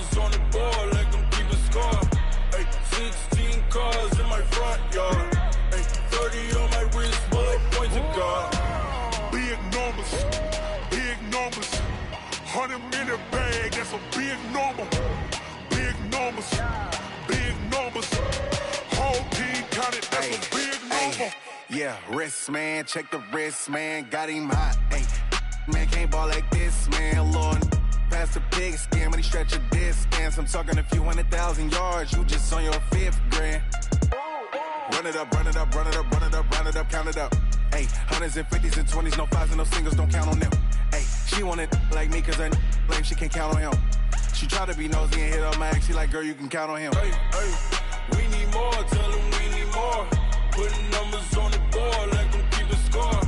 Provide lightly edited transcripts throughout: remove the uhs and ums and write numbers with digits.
numbers on the board like I'm keeping score. Ay, 16 cars in my front yard. Ay, 30 on my wrist, bullet point to God. Big numbers, big numbers. 100 minute bag, that's a big number. Big numbers, big numbers. Whole team counted, that's a big number. Yeah, wrist man, check the wrist man, got him hot. Ay, man can't ball like this, man. Lord, past the pig skin, when he stretch a distance. I'm talking a few 100,000 yards, you just on your 5th grand. Run it up, run it up, run it up, run it up, run it up, count it up. Ay, hundreds and 50s and 20s, no 5s and no singles, don't count on them. Ay, she want it like me, cause her blame, she can't count on him. She try to be nosy and hit up my ex, she like, girl, you can count on him. Hey, hey, we need more, tell him we need more. Putting numbers on the board like I'm keeping score.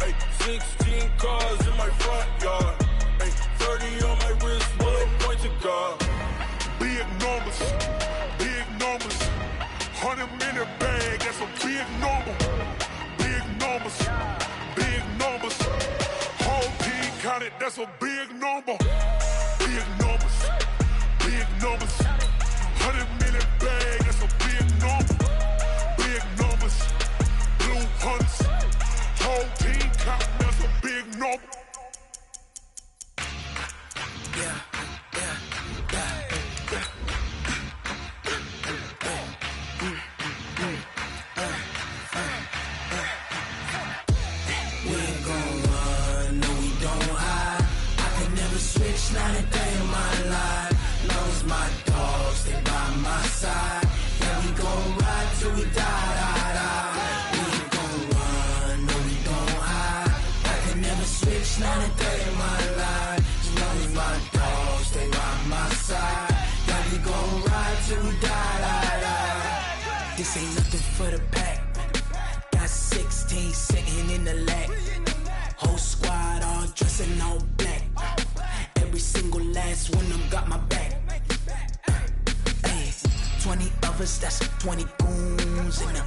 Ay, 16 cars in my front yard. Ay, 30 on my wrist, bullet point to God. Big numbers, big numbers. 100 minute bag, that's a big number. Big numbers, big numbers. Whole team counted, that's a big number. Big numbers, big numbers. 100 minute bag, that's a big number. Big numbers, blue hunts. Whole team counting, that's a big number. Yeah. Switch, not a day in my life. Lost my dogs, they by my side. Yeah, we gon' ride till we die. We ain't gon' run, no, we don't hide. I can never switch, not a day in my life. Lost my dogs, they by my side. Yeah, we gon' ride till we die. This ain't nothing for the pack. Got 16 sitting in the lap. Whole squad all dressing all black. Every single last one of them got my back. Ay, 20 of us, that's 20 goons. And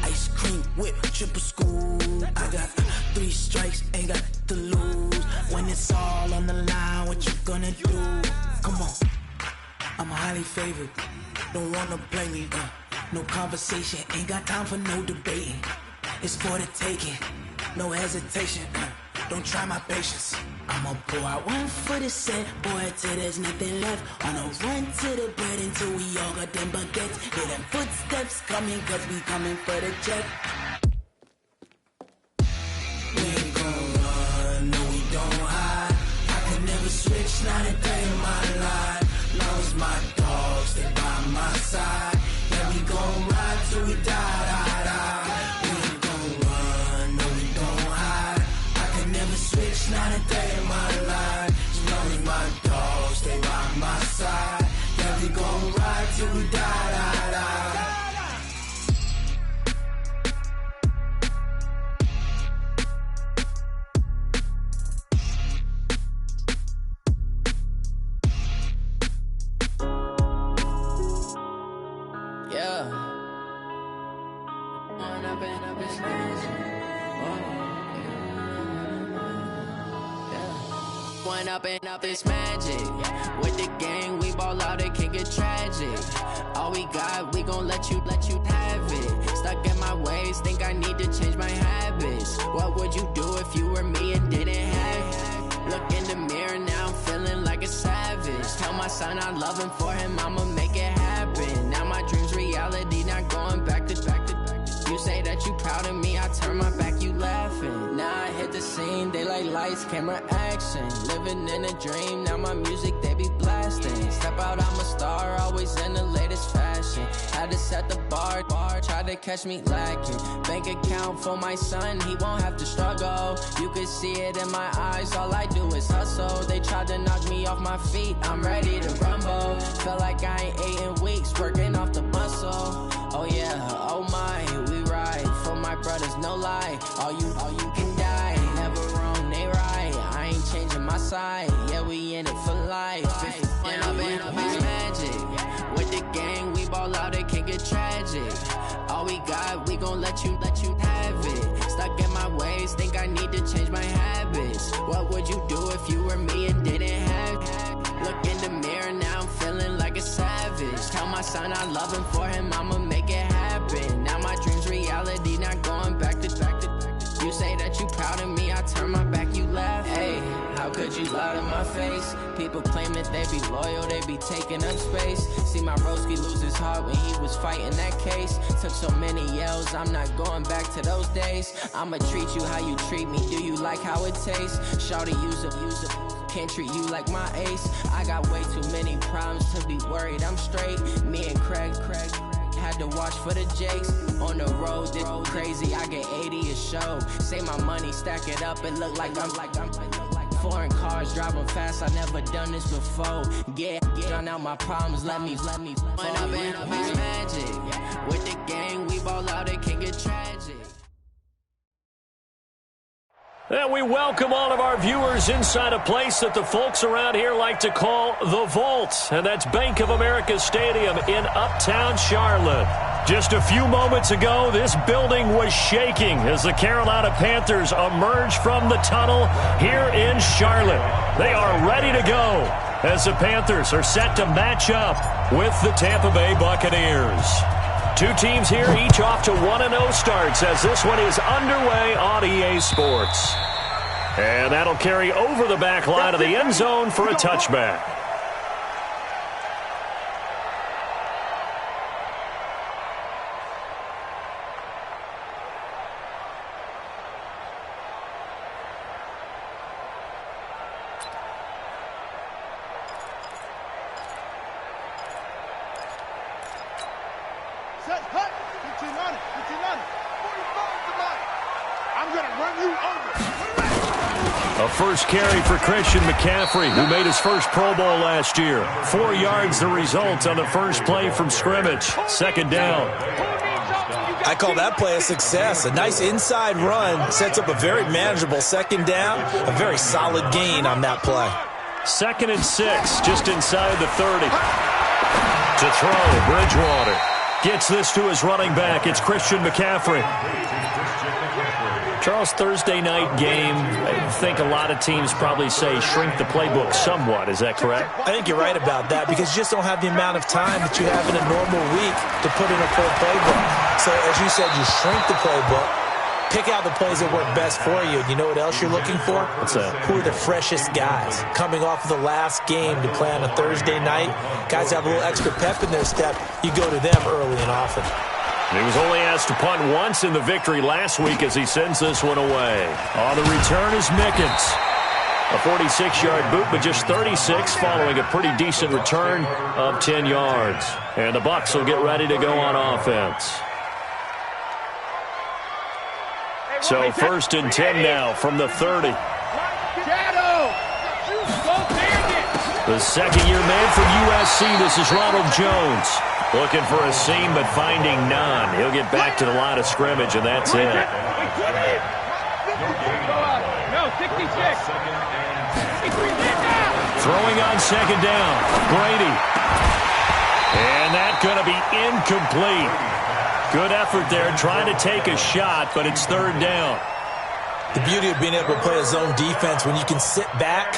ice cream whip, triple scoop. I got 3 strikes, ain't got to lose. When it's all on the line, what you gonna do? Come on, I'm highly favored. Don't wanna play me, no conversation. Ain't got time for no debating. It's for the taking, no hesitation. Don't try my patience. I'ma pour out one for the set, boy, till there's nothing left. On a run to the bread until we all got them baguettes. Hear them footsteps coming, cause we coming for the check. We ain't gon' run, no, we don't hide. I can never switch, not a day in my life. Lost my dogs, they by my side. Yeah, we gon' ride till we die. We ain't gon' run, no, we don't hide. I can never switch, not a day in my life. As long as my dogs stay by my side. Yeah, we gon' ride till we die. Yeah. One up and up, it's magic. With the gang, we ball out, it can get tragic. All we got, we gon' let you have it. Stuck in my ways, think I need to change my habits. What would you do if you were me and didn't have it? Look in the mirror, now I'm feeling like a savage. Tell my son I love him, for him I'ma make it happen. Now my dream's reality, not going back to. You say that you proud of me, I turn my back, you laughing. Now I hit the scene, they like lights, camera, action. Living in a dream, now my music, they be blasting. Step out, I'm a star, always in the latest fashion. Had to set the bar, try to catch me lacking. Bank account for my son, he won't have to struggle. You could see it in my eyes, all I do is hustle. They tried to knock me off my feet, I'm ready to rumble. Feel like I ain't ate in weeks, working off the muscle. Oh yeah, oh my, we ride for my brothers, no lie. All you can die, never wrong, they right. I ain't changing my side, yeah, we in it for life. And up it's magic. With the gang, we ball out, it can get tragic. All we got, we gon' let you have it. Stuck in my ways, think I need to change my habits. What would you do if you were me and didn't have it? Look in the mirror, now I'm feeling my son, I love him, for him, I'ma make it happen. Now my dream's reality, not going back to. You say that you proud of me, I turn my back, you laugh. Hey, how could you lie to my face? People claim that they be loyal, they be taking up space. See my broski lose his heart when he was fighting that case. Took so many yells, I'm not going back to those days. I'ma treat you how you treat me, do you like how it tastes? Shawty, use a can't treat you like my ace. I got way too many problems to be worried, I'm straight. Me and Craig had to watch for the Jakes. On the road, this crazy, I get 80 a show. Say my money, stack it up, and look like I'm foreign cars, driving fast, I never done this before. Yeah, drown out my problems, let me When I've been magic. With the gang, we ball out, it can get tragic. And we welcome all of our viewers inside a place that the folks around here like to call the Vault. And that's Bank of America Stadium in Uptown Charlotte. Just a few moments ago, this building was shaking as the Carolina Panthers emerged from the tunnel here in Charlotte. They are ready to go as the Panthers are set to match up with the Tampa Bay Buccaneers. Two teams here, each off to 1-0 starts as this one is underway on EA Sports. And that'll carry over the back line of the end zone for a touchback. First carry for Christian McCaffrey, who made his first Pro Bowl last year. 4 yards the result on the first play from scrimmage. Second down. I call that play a success. A nice inside run sets up a very manageable second down. A very solid gain on that play. 2nd and 6, just inside the 30. To throw, Bridgewater gets this to his running back. It's Christian McCaffrey. Charles, Thursday night game, I think a lot of teams probably say shrink the playbook somewhat. Is that correct? I think you're right about that because you just don't have the amount of time that you have in a normal week to put in a full playbook. So as you said, you shrink the playbook, pick out the plays that work best for you. You know what else you're looking for? What's that? Who are the freshest guys coming off of the last game to play on a Thursday night? Guys have a little extra pep in their step. You go to them early and often. He was only asked to punt once in the victory last week as he sends this one away. On the return is Mickens. A 46-yard boot, but just 36 following a pretty decent return of 10 yards. And the Bucs will get ready to go on offense. So 1st and 10 now from the 30. The second-year man from USC, this is Ronald Jones. Looking for a seam, but finding none. He'll get back to the line of scrimmage, and that's it. Throwing on second down, Brady. And that's going to be incomplete. Good effort there, trying to take a shot, but it's 3rd down. The beauty of being able to play a zone defense when you can sit back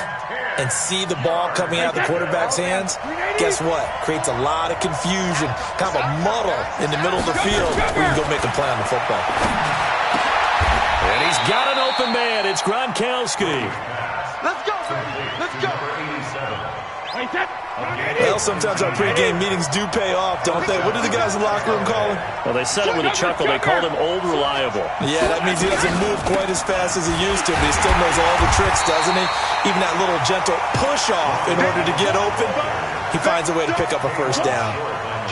and see the ball coming out of the quarterback's hands, guess what? Creates a lot of confusion, kind of a muddle in the middle of the field where you can go make a play on the football. And he's got an open man. It's Gronkowski. Let's go, let's go. Well, sometimes our pregame meetings do pay off, don't they? What do the guys in the locker room call him? Well, they said it with a chuckle. They called him Old Reliable. Yeah, that means he doesn't move quite as fast as he used to, but he still knows all the tricks, doesn't he? Even that little gentle push-off in order to get open, he finds a way to pick up a first down.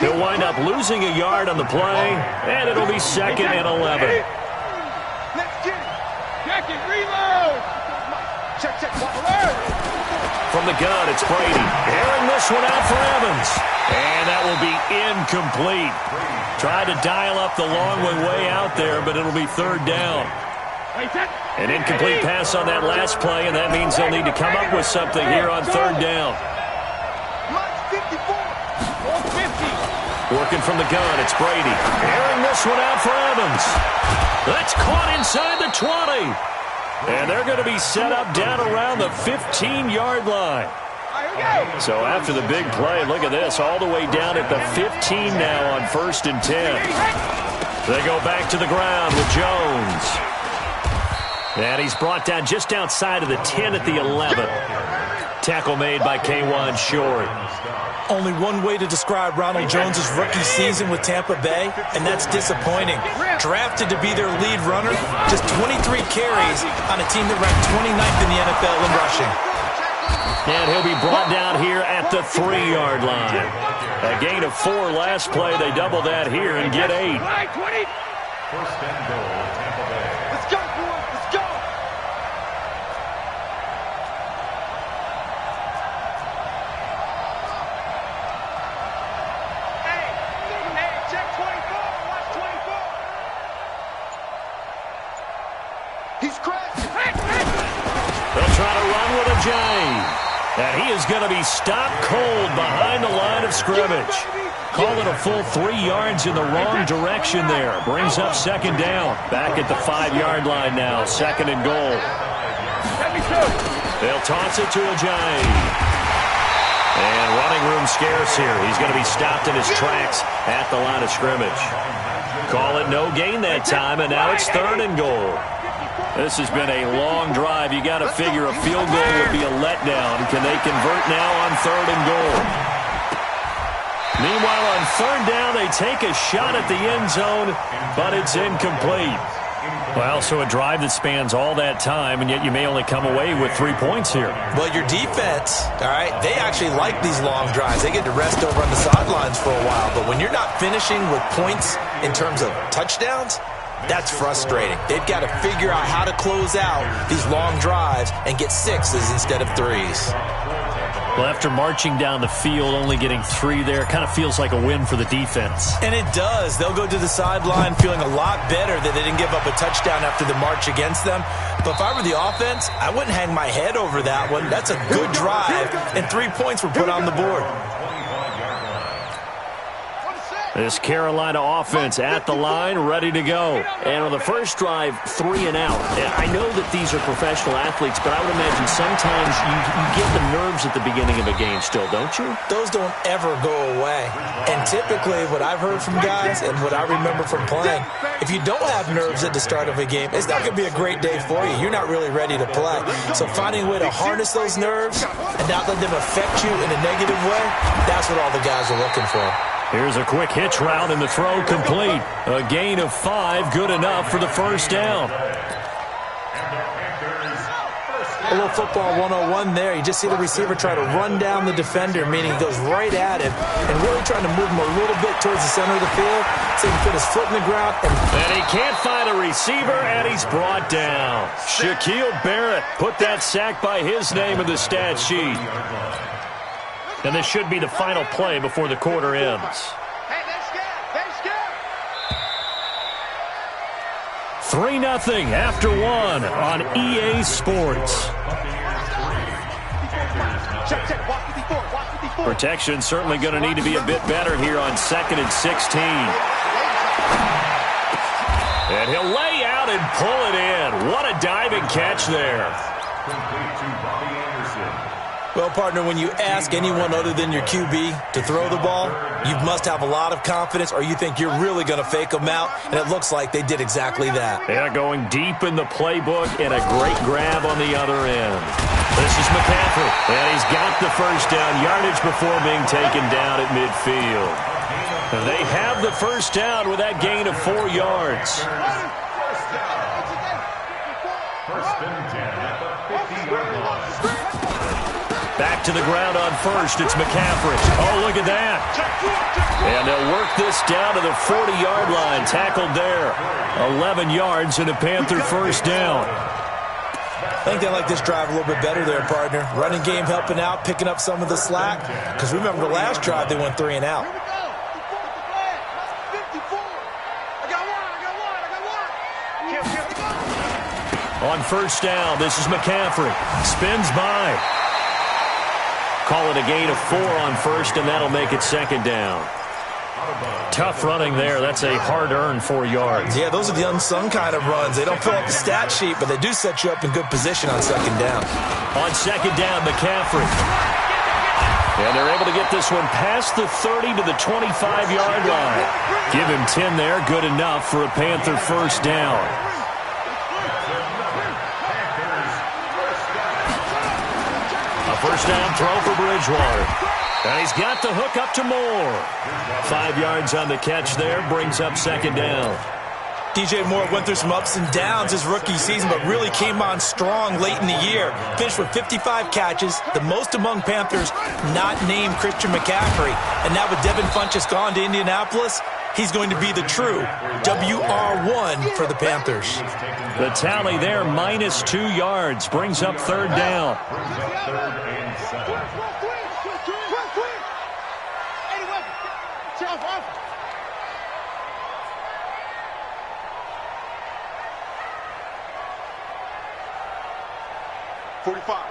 He'll wind up losing a yard on the play, and it'll be 2nd and 11. Let's get it. Check it, reload. Check. From the gun, it's Brady. Airing this one out for Evans. And that will be incomplete. Tried to dial up the long way out there, but it'll be 3rd down. An incomplete pass on that last play, and that means they'll need to come up with something here on 3rd down. Working from the gun, it's Brady. Airing this one out for Evans. That's caught inside the 20. And they're going to be set up down around the 15-yard line. So after the big play, look at this, all the way down at the 15 now on 1st and 10. They go back to the ground with Jones. And he's brought down just outside of the 10 at the 11. Tackle made by K'Wan Short. Only one way to describe Ronald Jones' rookie season with Tampa Bay, and that's disappointing. Drafted to be their lead runner, just 23 carries on a team that ranked 29th in the NFL in rushing. And he'll be brought down here at the 3-yard line. A gain of 4 last play. They double that here and get 8. First and goal, Tampa Bay. Let's go, boys. Let's go. Hey, check 24. Watch 24. He's crashing. They'll try to run with a J. And he is going to be stopped cold behind the line of scrimmage. Call it a full 3 yards in the wrong direction there. Brings up 2nd down. Back at the 5-yard line now. 2nd and goal. They'll toss it to Ajayi. And running room scarce here. He's going to be stopped in his tracks at the line of scrimmage. Call it no gain that time, and now it's 3rd and goal. This has been a long drive. You got to figure a field goal would be a letdown. Can they convert now on 3rd and goal? Meanwhile, on 3rd down, they take a shot at the end zone, but it's incomplete. Well, so a drive that spans all that time, and yet you may only come away with 3 points here. Well, your defense, all right, they actually like these long drives. They get to rest over on the sidelines for a while, but when you're not finishing with points in terms of touchdowns, that's frustrating. They've got to figure out how to close out these long drives and get 6s instead of 3s. Well, after marching down the field, only getting 3 there, kind of feels like a win for the defense. And it does. They'll go to the sideline feeling a lot better that they didn't give up a touchdown after the march against them. But if I were the offense, I wouldn't hang my head over that one. That's a good drive, and 3 points were put on the board. This Carolina offense at the line, ready to go. And on the first drive, 3 and out. And I know that these are professional athletes, but I would imagine sometimes you get the nerves at the beginning of a game still, don't you? Those don't ever go away. And typically what I've heard from guys and what I remember from playing, if you don't have nerves at the start of a game, it's not going to be a great day for you. You're not really ready to play. So finding a way to harness those nerves and not let them affect you in a negative way, that's what all the guys are looking for. Here's a quick hitch route and the throw complete. A gain of 5, good enough for the first down. A little football 101 there. You just see the receiver try to run down the defender, meaning he goes right at him and really trying to move him a little bit towards the center of the field so he can put his foot in the ground. And he can't find a receiver, and he's brought down. Shaquille Barrett put that sack by his name in the stat sheet. And this should be the final play before the quarter ends. Hey, they're scared. 3-0 after 1 on EA Sports. Protection certainly going to need to be a bit better here on 2nd and 16. And he'll lay out and pull it in. What a diving catch there. Well, partner, when you ask anyone other than your QB to throw the ball, you must have a lot of confidence or you think you're really going to fake them out, and it looks like they did exactly that. Yeah, going deep in the playbook and a great grab on the other end. This is McCaffrey, and he's got the first down yardage before being taken down at midfield. They have the first down with that gain of 4 yards. First and 10 at the 50-yard line. Back to the ground on first. It's McCaffrey. Oh, look at that. And they'll work this down to the 40-yard line. Tackled there. 11 yards and a Panther first down. I think they like this drive a little bit better there, partner. Running game helping out, picking up some of the slack. Because remember the last drive, they went 3 and out. On first down, this is McCaffrey. Spins by. Call it a gain of 4 on first, and that'll make it 2nd down. Tough running there. That's a hard-earned 4 yards. Yeah, those are the unsung kind of runs. They don't fill up the stat sheet, but they do set you up in good position on 2nd down. On 2nd down, McCaffrey. And they're able to get this one past the 30 to the 25-yard line. Give him 10 there, good enough for a Panther first down. A first down throw for Bridgewater. And he's got the hook up to Moore. 5 yards on the catch there, brings up second down. DJ Moore went through some ups and downs his rookie season, but really came on strong late in the year. Finished with 55 catches, the most among Panthers not named Christian McCaffrey. And now with Devin Funchess gone to Indianapolis, he's going to be the true WR1 for the Panthers. The tally there, minus 2 yards, brings up third down.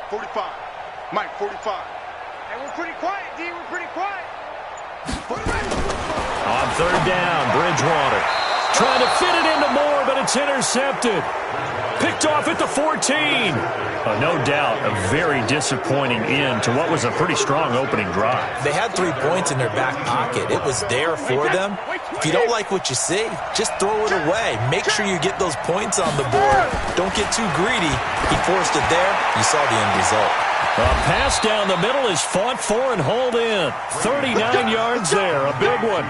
45. Mike, 45. Hey, we're pretty quiet, D. We're pretty quiet. On third down, Bridgewater trying to fit it into Moore, but it's intercepted. Picked off at the 14. No doubt a very disappointing end to what was a pretty strong opening drive. They had 3 points in their back pocket. It was there for them. If you don't like what you see, just throw it away. Make sure you get those points on the board. Don't get too greedy. He forced it there. You saw the end result. A pass down the middle is fought for and hauled in. 39 yards there, a big one.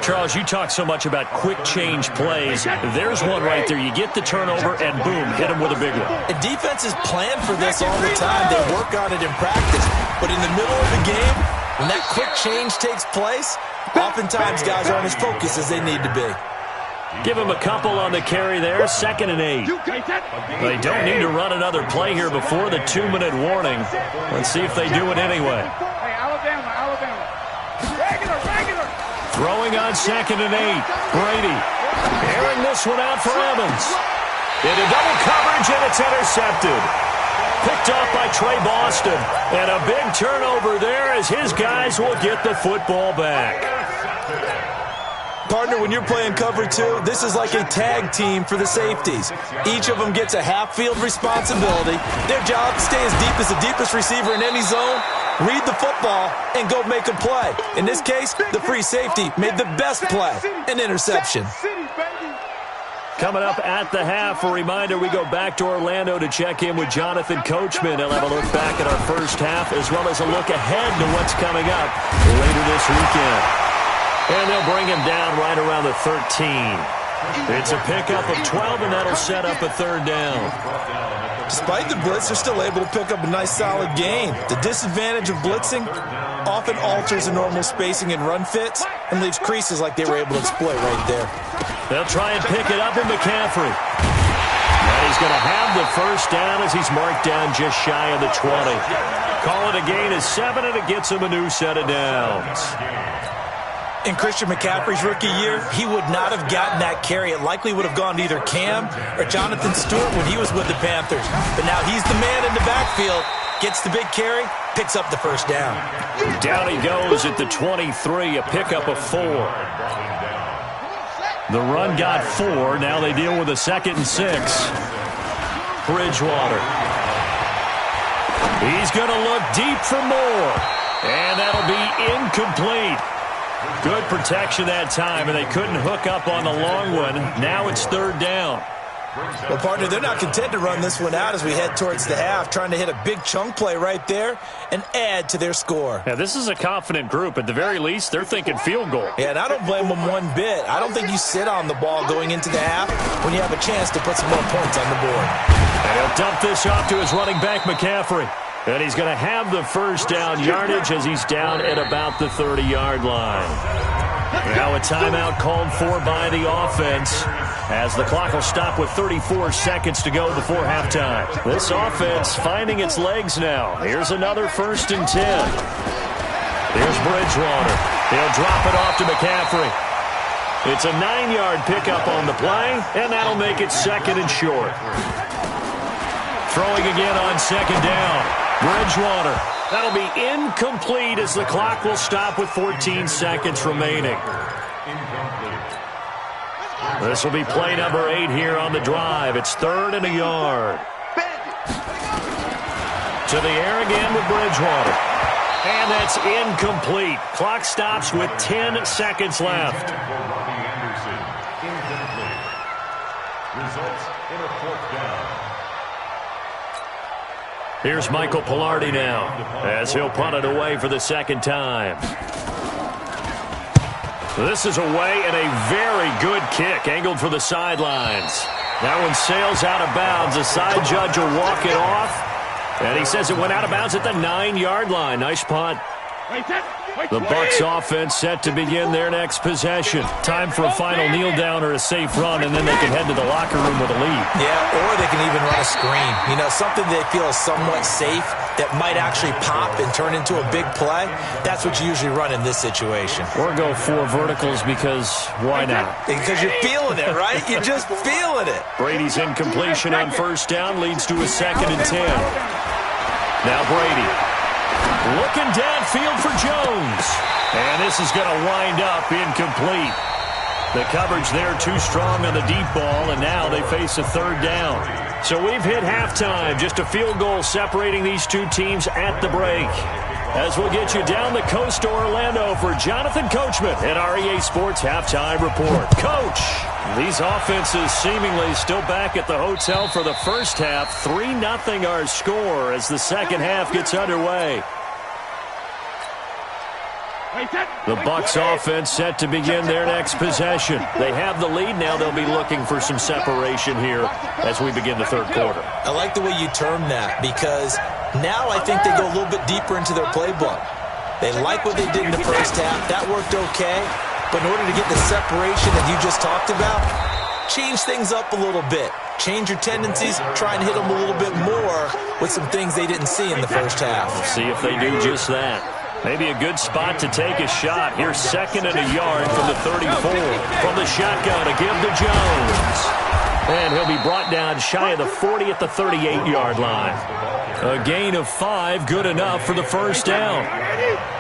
Charles, you talk so much about quick change plays. There's one right there. You get the turnover and boom, hit him with a big one. And defenses plan for this all the time. They work on it in practice. But in the middle of the game, when that quick change takes place, oftentimes guys aren't as focused as they need to be. Give him a couple on the carry there, 2nd and 8. They don't need to run another play here before the 2-minute warning. Let's see if they do it anyway. Hey, Alabama. Regular. Throwing on 2nd and 8. Brady airing this one out for Evans. Into double coverage, and it's intercepted. Picked off by Trey Boston. And a big turnover there as his guys will get the football back. Partner, when you're playing cover 2, this is like a tag team for the safeties. Each of them gets a half-field responsibility. Their job, stay as deep as the deepest receiver in any zone, read the football, and go make a play. In this case, the free safety made the best play, an interception. Coming up at the half, a reminder, we go back to Orlando to check in with Jonathan Coachman. He'll have a look back at our first half as well as a look ahead to what's coming up later this weekend. And they'll bring him down right around the 13. It's a pickup of 12, and that'll set up a third down. Despite the blitz, they're still able to pick up a nice, solid gain. The disadvantage of blitzing often alters the normal spacing and run fits and leaves creases like they were able to exploit right there. They'll try and pick it up with McCaffrey. And he's going to have the first down as he's marked down just shy of the 20. Call it a gain of 7, and it gets him a new set of downs. In Christian McCaffrey's rookie year, he would not have gotten that carry. It likely would have gone to either Cam or Jonathan Stewart when he was with the Panthers. But now he's the man in the backfield, gets the big carry, picks up the first down. Down he goes at the 23, a pickup of 4. The run got 4. Now they deal with a 2nd and 6. Bridgewater. He's going to look deep for Moore. And that'll be incomplete. Good protection that time, and they couldn't hook up on the long one. Now it's third down. Well, partner, they're not content to run this one out as we head towards the half, trying to hit a big chunk play right there and add to their score. Yeah, this is a confident group. At the very least, they're thinking field goal. Yeah, and I don't blame them one bit. I don't think you sit on the ball going into the half when you have a chance to put some more points on the board. And he'll dump this off to his running back, McCaffrey. And he's going to have the first down yardage as he's down at about the 30-yard line. Now a timeout called for by the offense as the clock will stop with 34 seconds to go before halftime. This offense finding its legs now. Here's another 1st and 10. Here's Bridgewater. He'll drop it off to McCaffrey. It's a 9-yard pickup on the play, and that'll make it 2nd and short. Throwing again on 2nd down. Bridgewater. That'll be incomplete as the clock will stop with 14 seconds remaining. This will be play number 8 here on the drive. It's 3rd and a yard. To the air again with Bridgewater. And that's incomplete. Clock stops with 10 seconds left. Results in a 4th down. Here's Michael Pilardi now as he'll punt it away for the second time. This is away and a very good kick angled for the sidelines. That one sails out of bounds. The side judge will walk it off. And he says it went out of bounds at the 9-yard line. Nice punt. The Bucs offense set to begin their next possession. Time for a final kneel down or a safe run, and then they can head to the locker room with a lead. Yeah, or they can even run a screen. You know, something they feel is somewhat safe that might actually pop and turn into a big play. That's what you usually run in this situation. Or go 4 verticals because why not? Because you're feeling it, right? You're just feeling it. Brady's incompletion on first down leads to a 2nd and 10. Now Brady. Looking downfield for Jones. And this is going to wind up incomplete. The coverage there too strong on the deep ball, and now they face a 3rd down. So we've hit halftime. Just a field goal separating these two teams at the break. As we'll get you down the coast to Orlando for Jonathan Coachman at our EA Sports Halftime Report. Coach, these offenses seemingly still back at the hotel for the first half. 3-0 our score as the second half gets underway. The Bucs offense set to begin their next possession. They have the lead. Now they'll be looking for some separation here as we begin the 3rd quarter. I like the way you term that because now I think they go a little bit deeper into their playbook. They like what they did in the first half. That worked okay. But in order to get the separation that you just talked about, change things up a little bit. Change your tendencies. Try and hit them a little bit more with some things they didn't see in the first half. See if they do just that. Maybe a good spot to take a shot. Here's 2nd and a yard from the 34. From the shotgun to give to Jones. And he'll be brought down shy of the 40 at the 38-yard line. A gain of 5, good enough for the first down.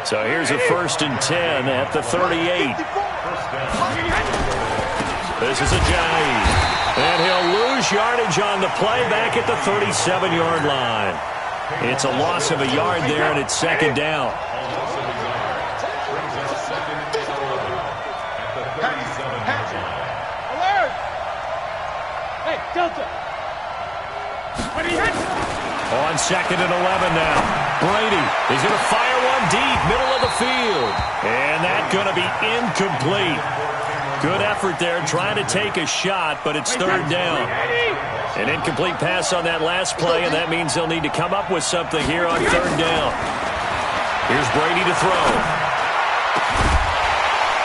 So here's a 1st and 10 at the 38. This is Ajayi. And he'll lose yardage on the play back at the 37-yard line. It's a loss of a yard there, and it's 2nd down. On 2nd and 11 now. Brady is going to fire one deep, middle of the field. And that's going to be incomplete. Good effort there trying to take a shot, but it's 3rd down. An incomplete pass on that last play, and that means they'll need to come up with something here on 3rd down. Here's Brady to throw.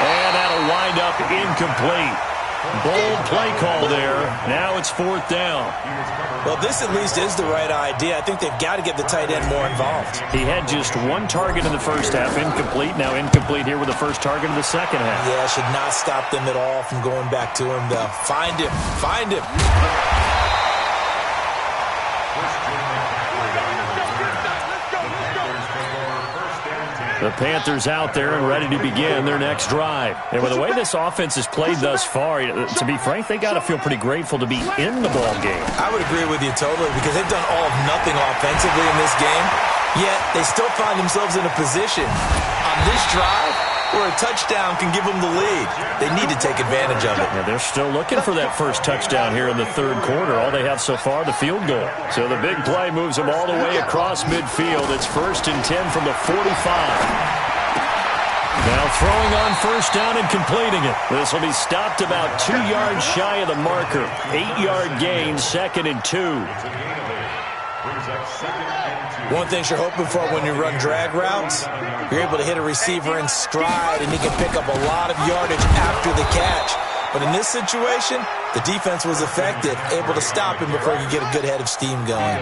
And that'll wind up incomplete. Bold play call there. Now it's 4th down. Well, this at least is the right idea. I think they've got to get the tight end more involved. He had just 1 target in the first half, incomplete. Now incomplete here with the first target of the second half. Yeah, should not stop them at all from going back to him, though. Find him. Find him. The Panthers out there and ready to begin their next drive. And with the way this offense has played thus far, to be frank, they got to feel pretty grateful to be in the ball game. I would agree with you totally because they've done all of nothing offensively in this game, yet they still find themselves in a position on this drive where a touchdown can give them the lead. They need to take advantage of it. Yeah, they're still looking for that first touchdown here in the 3rd quarter. All they have so far, the field goal. So the big play moves them all the way across midfield. It's 1st and 10 from the 45. Now throwing on first down and completing it. This will be stopped about 2 yards shy of the marker. 8-yard gain, 2nd and 2. One thing you're hoping for when you run drag routes, you're able to hit a receiver in stride and he can pick up a lot of yardage after the catch. But in this situation, the defense was effective, able to stop him before he could get a good head of steam going. A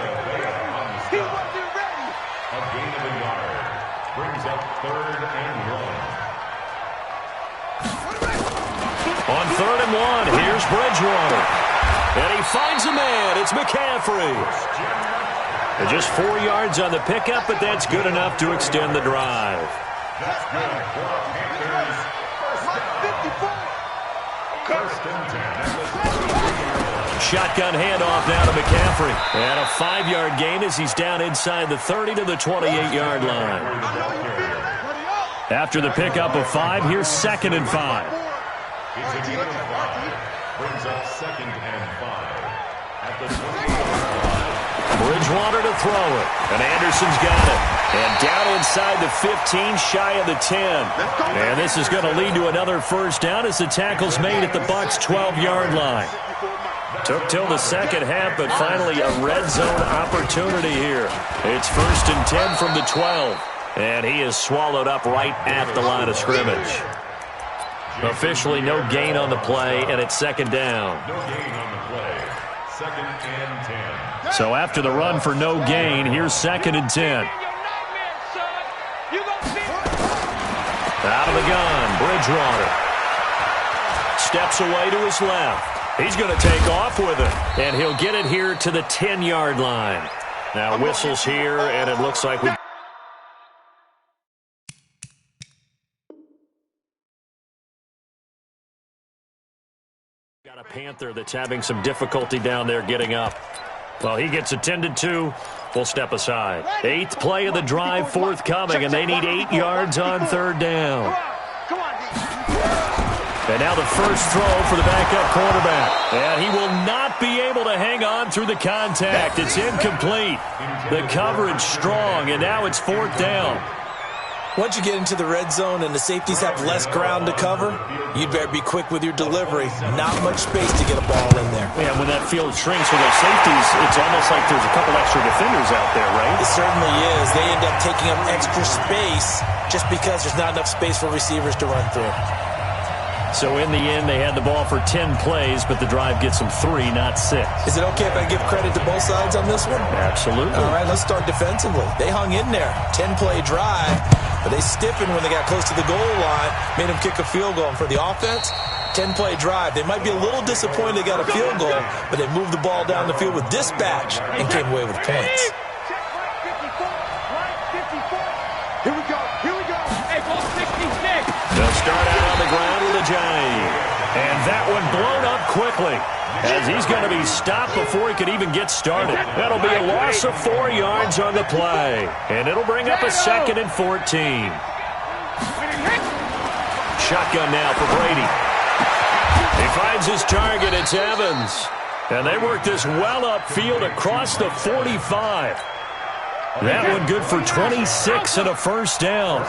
gain of a yard brings up 3rd and 1. On 3rd and 1, here's Bridgewater. And he finds a man. It's McCaffrey. And just 4 yards on the pickup, but that's good enough to extend the drive. That's good for Panthers. First and 10. Shotgun handoff now to McCaffrey. And a 5-yard gain as he's down inside the 30 to the 28-yard line. After the pickup of 5, here's 2nd and 5. It's a gain of 5. Brings up 2nd and 5. At the 20-yard line. Bridgewater to throw it. And Anderson's got it. And down inside the 15, shy of the 10. And this is going to lead to another first down as the tackle's made at the Bucs' 12-yard line. Took till the second half, but finally a red zone opportunity here. It's 1st and 10 from the 12. And he is swallowed up right at the line of scrimmage. Officially no gain on the play, and it's 2nd down. No gain on the play. 2nd and 10. So after the run for no gain, here's 2nd and 10. Out of the gun, Bridgewater. Steps away to his left. He's going to take off with it, and he'll get it here to the 10-yard line. Now whistles here, and it looks like we... Got a Panther that's having some difficulty down there getting up. Well, he gets attended to. We'll step aside. 8th play of the drive forthcoming, and they need 8 yards on 3rd down. And now the first throw for the backup quarterback. And he will not be able to hang on through the contact. It's incomplete. The coverage strong, and now it's 4th down. Once you get into the red zone and the safeties have less ground to cover, you'd better be quick with your delivery. Not much space to get a ball in there. Yeah, when that field shrinks for those safeties, it's almost like there's a couple extra defenders out there, right? It certainly is. They end up taking up extra space just because there's not enough space for receivers to run through. So in the end, they had the ball for 10 plays, but the drive gets them 3, not 6. Is it okay if I give credit to both sides on this one? Absolutely. All right, let's start defensively. They hung in there. 10-play drive, but they stiffened when they got close to the goal line, made them kick a field goal. And for the offense, 10-play drive. They might be a little disappointed they got a field goal, but they moved the ball down the field with dispatch and came away with points. Here we go. Hey, ball 66. They'll start out on the ground with a jive. And that one blown up quickly as he's going to be stopped before he could even get started. That'll be a loss of 4 yards on the play. And it'll bring up a 2nd and 14. Shotgun now for Brady. He finds his target. It's Evans. And they work this well upfield across the 45. That one good for 26 and a first down.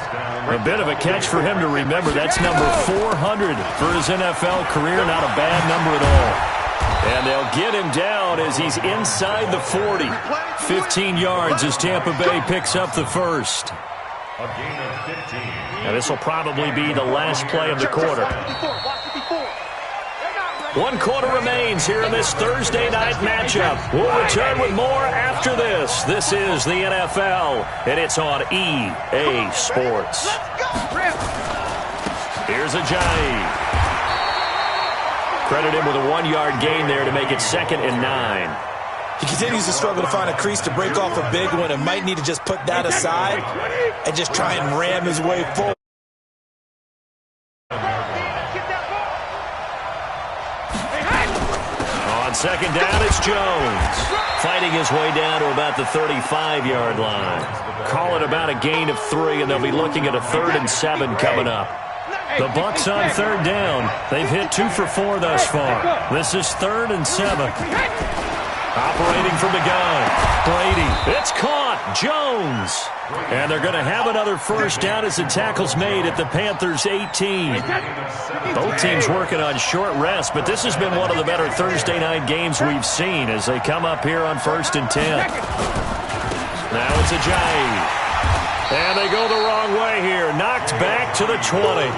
A bit of a catch for him to remember. That's number 400 for his NFL career. Not a bad number at all. And they'll get him down as he's inside the 40. 15 yards as Tampa Bay picks up the first. A gain of 15. Now this will probably be the last play of the quarter. 1 quarter remains here in this Thursday night matchup. We'll return with more after this. This is the NFL, and it's on EA Sports. Here's a jive. Credit him with a 1-yard gain there to make it 2nd and 9. He continues to struggle to find a crease to break off a big one and might need to just put that aside and just try and ram his way forward. On 2nd down, it's Jones. Fighting his way down to about the 35-yard line. Call it about a gain of 3, and they'll be looking at a 3rd and 7 coming up. The Bucs on 3rd down. They've hit 2 for 4 thus far. This is 3rd and 7. Operating from the gun. Brady. It's caught. Jones. And they're going to have another first down as the tackle's made at the Panthers' 18. Both teams working on short rest, but this has been one of the better Thursday night games we've seen as they come up here on 1st and 10. Now it's a jive. And they go the wrong way here. Knocked back to the 20.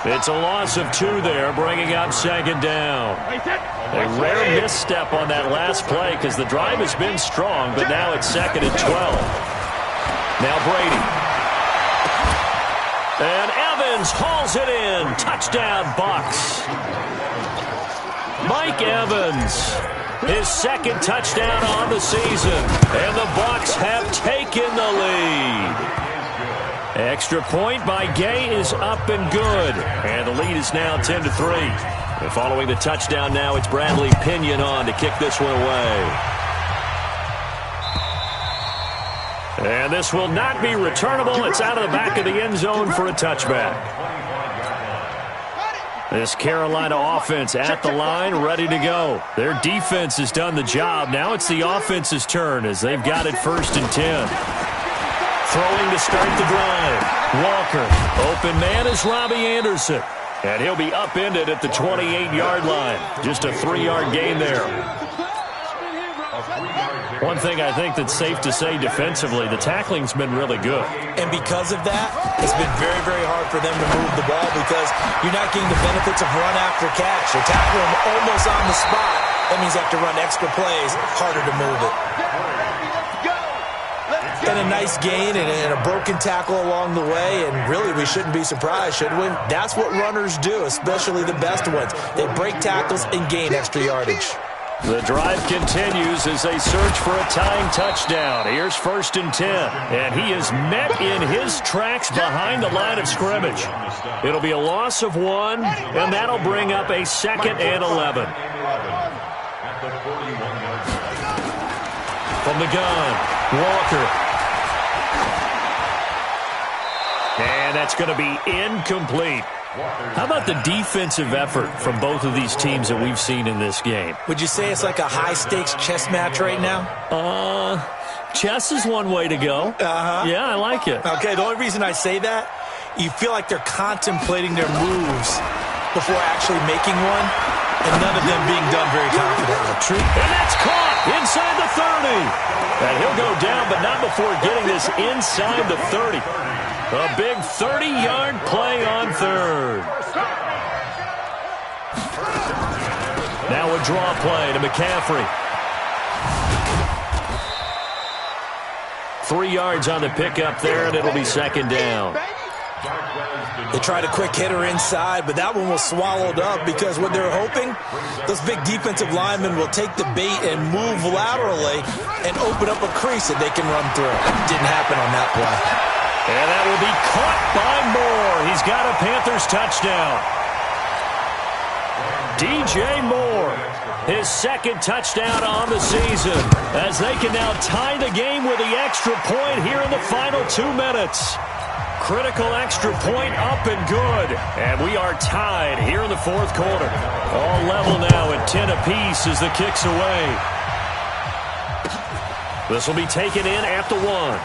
It's a loss of 2 there, bringing up 2nd down. A rare misstep on that last play because the drive has been strong, but now it's 2nd and 12. Now Brady. And Evans hauls it in. Touchdown, Bucs. Mike Evans, his 2nd touchdown on the season. And the Bucs have taken the lead. Extra point by Gay is up and good. And the lead is now 10-3. And following the touchdown now, it's Bradley Pinion on to kick this one away. And this will not be returnable. It's out of the back of the end zone for a touchback. This Carolina offense at the line, ready to go. Their defense has done the job. Now it's the offense's turn as they've got it 1st and 10. Throwing to start the drive. Walker. Open man is Robbie Anderson. And he'll be upended at the 28-yard line. Just a 3-yard gain there. One thing I think that's safe to say defensively, the tackling's been really good. And because of that, it's been very, very hard for them to move the ball because you're not getting the benefits of run after catch. You're tackling them almost on the spot. That means you have to run extra plays, harder to move it. And a nice gain and a broken tackle along the way, and really we shouldn't be surprised, should we? That's what runners do, especially the best ones. They break tackles and gain extra yardage. The drive continues as they search for a tying touchdown. Here's 1st and 10, and he is met in his tracks behind the line of scrimmage. It'll be a loss of 1, and that'll bring up a 2nd and 11. From the gun, Walker. And that's going to be incomplete. How about the defensive effort from both of these teams that we've seen in this game? Would you say it's like a high-stakes chess match right now? Chess is one way to go. Yeah, I like it. Okay, the only reason I say that, you feel like they're contemplating their moves before actually making one, and none of them being done very confidently. True. And that's caught inside the 30. And he'll go down, but not before getting this inside the 30. A big 30-yard play on 3rd. Now a draw play to McCaffrey. 3 yards on the pickup there, and it'll be 2nd down. They tried a quick hitter inside, but that one was swallowed up because what they're hoping, those big defensive linemen will take the bait and move laterally and open up a crease that they can run through. Didn't happen on that play. And that will be caught by Moore. He's got a Panthers touchdown. DJ Moore, his 2nd touchdown on the season, as they can now tie the game with the extra point here in the final 2 minutes. Critical extra point up and good. And we are tied here in the 4th quarter. All level now at 10 apiece as the kick's away. This will be taken in at the 1.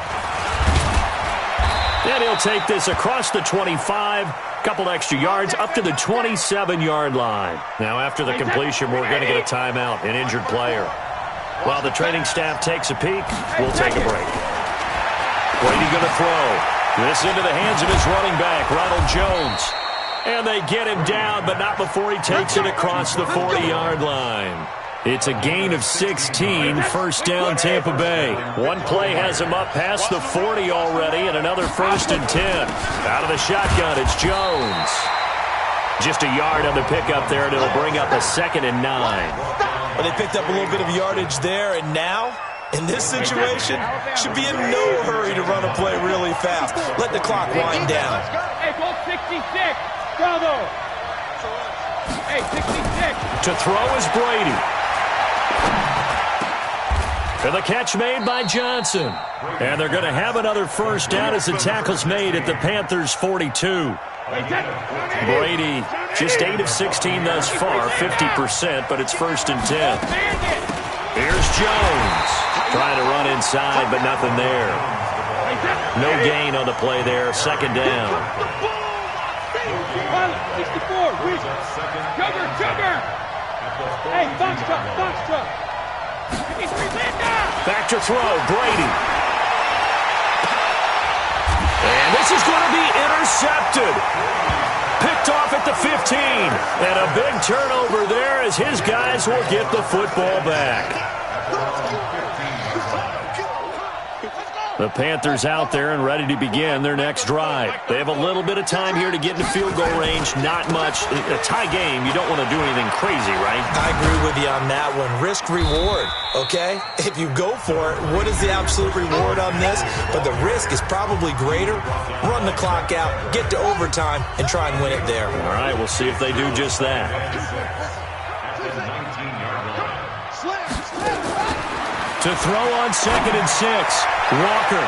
And he'll take this across the 25, couple extra yards, up to the 27-yard line. Now, after the completion, we're going to get a timeout, an injured player. While the training staff takes a peek, we'll take a break. Brady going to throw. This into the hands of his running back, Ronald Jones. And they get him down, but not before he takes it across the 40-yard line. It's a gain of 16, 1st down Tampa Bay. One play has him up past the 40 already, and another 1st and 10. Out of the shotgun, it's Jones. Just a yard on the pickup there, and it'll bring up a 2nd and 9. Well, they picked up a little bit of yardage there, and now, in this situation, should be in no hurry to run a play really fast. Let the clock wind down. Hey, ball 66. Bravo. Hey, 66. To throw is Brady. And the catch made by Johnson. And they're going to have another 1st down as the tackle's made at the Panthers' 42. Brady, just 8 of 16 thus far, 50%, but it's 1st and 10. Here's Jones. Trying to run inside, but nothing there. No gain on the play there, 2nd down. 64. Jugger. Hey, Foxtrot. Back to throw, Brady. And this is going to be intercepted. Picked off at the 15. And a big turnover there as his guys will get the football back. The Panthers out there and ready to begin their next drive. They have a little bit of time here to get into field goal range. Not much. A tie game, you don't want to do anything crazy, right? I agree with you on that one. Risk-reward, okay? If you go for it, what is the absolute reward on this? But the risk is probably greater. Run the clock out, get to overtime, and try and win it there. All right, we'll see if they do just that. To throw on 2nd and 6, Walker.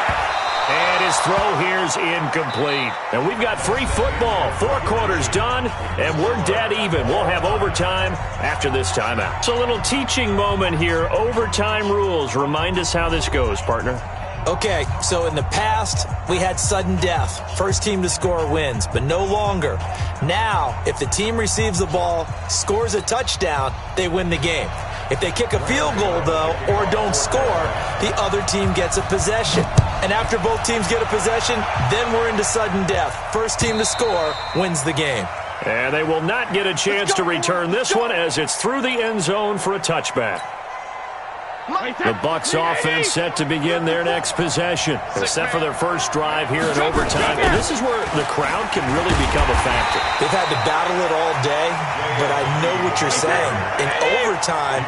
And his throw here's incomplete. And we've got free football. 4 quarters done, and we're dead even. We'll have overtime after this timeout. It's a little teaching moment here. Overtime rules. Remind us how this goes, partner. Okay, so in the past, we had sudden death. First team to score wins, but no longer. Now, if the team receives the ball, scores a touchdown, they win the game. If they kick a field goal, though, or don't score, the other team gets a possession. And after both teams get a possession, then we're into sudden death. First team to score wins the game. And they will not get a chance to return this one as it's through the end zone for a touchback. The Bucs offense set to begin their next possession. They're set for their first drive here in overtime. And this is where the crowd can really become a factor. They've had to battle it all day, but I know what you're saying. In overtime,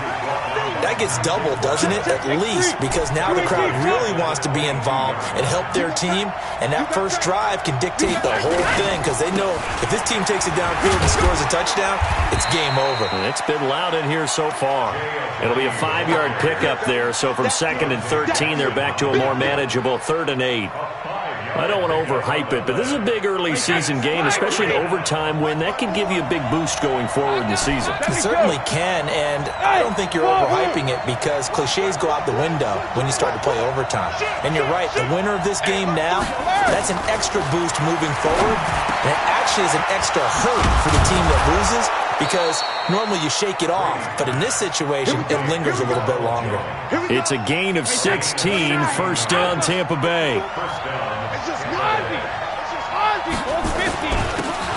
that gets doubled, doesn't it? At least, because now the crowd really wants to be involved and help their team. And that first drive can dictate the whole thing because they know if this team takes it downfield and scores a touchdown, it's game over. And it's been loud in here so far. It'll be a 5-yard pickup there. So from 2nd and 13, they're back to a more manageable 3rd and 8. I don't want to overhype it, but this is a big early season game, especially an overtime win. That can give you a big boost going forward in the season. It certainly can, and I don't think you're overhyping it because cliches go out the window when you start to play overtime. And you're right, the winner of this game now, that's an extra boost moving forward, and it actually is an extra hurt for the team that loses because normally you shake it off, but in this situation, it lingers a little bit longer. It's a gain of 16, first down Tampa Bay.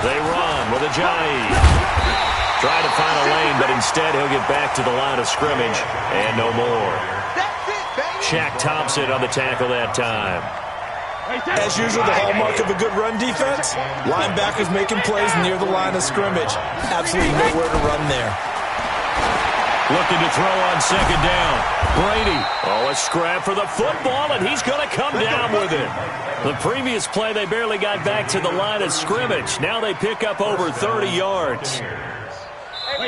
They run with Ajayi. Try to find a lane, but instead he'll get back to the line of scrimmage and no more. Shaq Thompson on the tackle that time. As usual, the hallmark of a good run defense, linebackers making plays near the line of scrimmage. Absolutely nowhere to run there. Looking to throw on 2nd down. Brady. Oh, a scrap for the football, and he's going to come down with it. The previous play, they barely got back to the line of scrimmage. Now they pick up over 30 yards.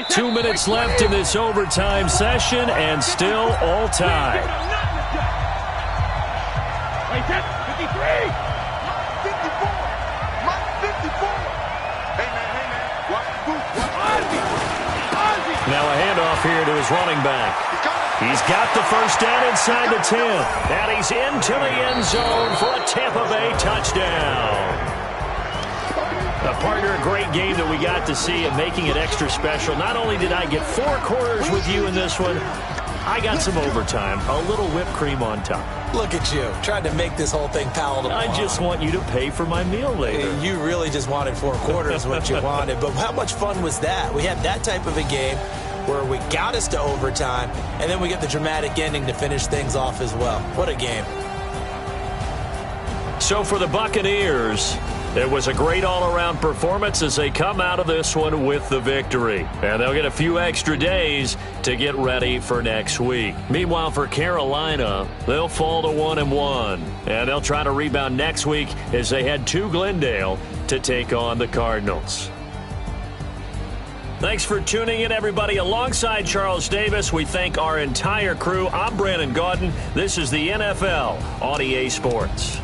2 minutes left in this overtime session, and still all tied. 53! 54! Now a handoff here to his running back. He's got the first down inside the 10. And he's into the end zone for a Tampa Bay touchdown. A partner, a great game that we got to see and making it extra special. Not only did I get 4 quarters with you in this one, I got some overtime, a little whipped cream on top. Look at you, trying to make this whole thing palatable. I just want you to pay for my meal later. You really just wanted 4 quarters, what you wanted. But how much fun was that? We had that type of a game where we got us to overtime, and then we get the dramatic ending to finish things off as well. What a game. So for the Buccaneers, it was a great all-around performance as they come out of this one with the victory. And they'll get a few extra days to get ready for next week. Meanwhile, for Carolina, they'll fall to 1-1. And they'll try to rebound next week as they head to Glendale to take on the Cardinals. Thanks for tuning in, everybody. Alongside Charles Davis, we thank our entire crew. I'm Brandon Gaudin. This is the NFL on EA Sports.